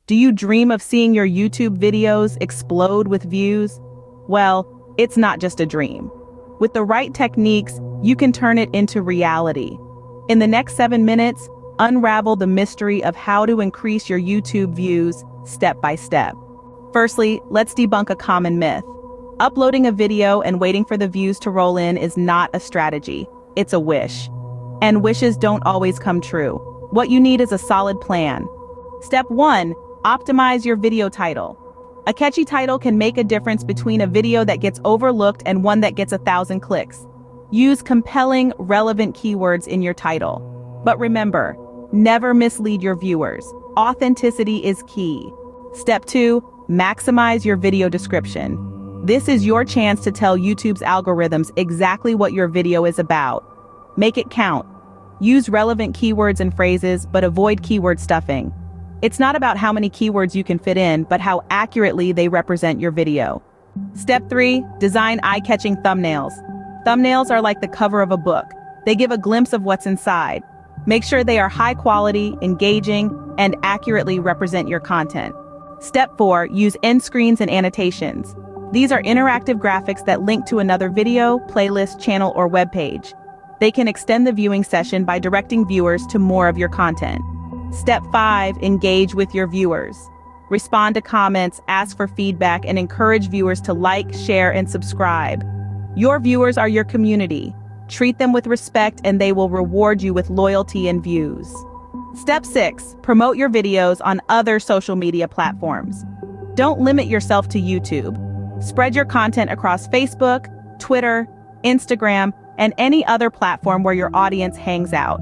Do you dream of seeing your YouTube videos explode with views? Well, it's not just a dream. With the right techniques, you can turn it into reality. In the next 7 minutes, unravel the mystery of how to increase your YouTube views step by step. Firstly, let's debunk a common myth. Uploading a video and waiting for the views to roll in is not a strategy. It's a wish. And wishes don't always come true. What you need is a solid plan. Step 1, optimize your video title. A catchy title can make a difference between a video that gets overlooked and one that gets 1,000 clicks. Use compelling, relevant keywords in your title. But remember, never mislead your viewers. Authenticity is key. Step 2, maximize your video description. This is your chance to tell YouTube's algorithms exactly what your video is about. Make it count. Use relevant keywords and phrases, but avoid keyword stuffing. It's not about how many keywords you can fit in, but how accurately they represent your video. Step 3, design eye-catching thumbnails. Thumbnails are like the cover of a book. They give a glimpse of what's inside. Make sure they are high quality, engaging, and accurately represent your content. Step 4, use end screens and annotations. These are interactive graphics that link to another video, playlist, channel, or web page. They can extend the viewing session by directing viewers to more of your content. Step 5, engage with your viewers. Respond to comments, ask for feedback, and encourage viewers to like, share, and subscribe. Your viewers are your community. Treat them with respect and they will reward you with loyalty and views. Step 6, promote your videos on other social media platforms. Don't limit yourself to YouTube. Spread your content across Facebook, Twitter, Instagram, and any other platform where your audience hangs out.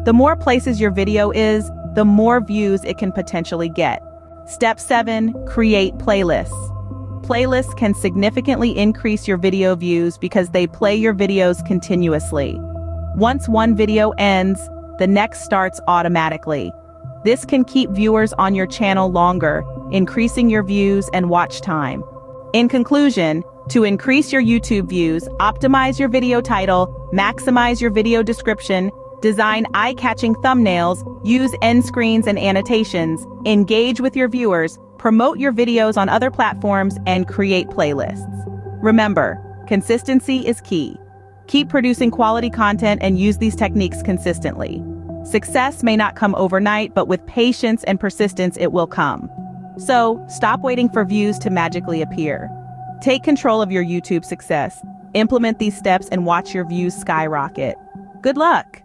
The more places your video is, the more views it can potentially get. Step 7, create playlists. Playlists can significantly increase your video views because they play your videos continuously. Once one video ends, the next starts automatically. This can keep viewers on your channel longer, increasing your views and watch time. In conclusion, to increase your YouTube views, optimize your video title, maximize your video description, design eye-catching thumbnails, use end screens and annotations, engage with your viewers, promote your videos on other platforms, and create playlists. Remember, consistency is key. Keep producing quality content and use these techniques consistently. Success may not come overnight, but with patience and persistence, it will come. So, stop waiting for views to magically appear. Take control of your YouTube success. Implement these steps and watch your views skyrocket. Good luck!